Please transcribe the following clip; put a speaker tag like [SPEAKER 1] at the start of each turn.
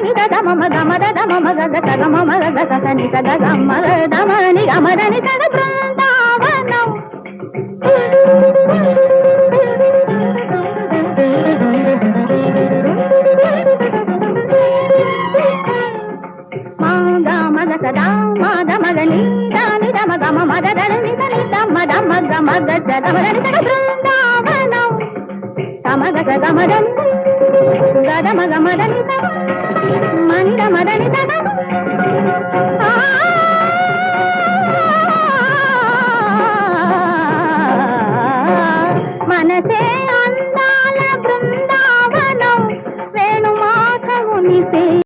[SPEAKER 1] నిద మమ గమద మమ గద సగ మమ గద సని సగ గమ దమని గమదని సగ బృందావనం మాగా మగ సదా మాద మగని దాని దమ గమ మద దని దని దమ దమ గమ గద దమని సగ బృందావనం సమగ సగ మదని గద మగ మదని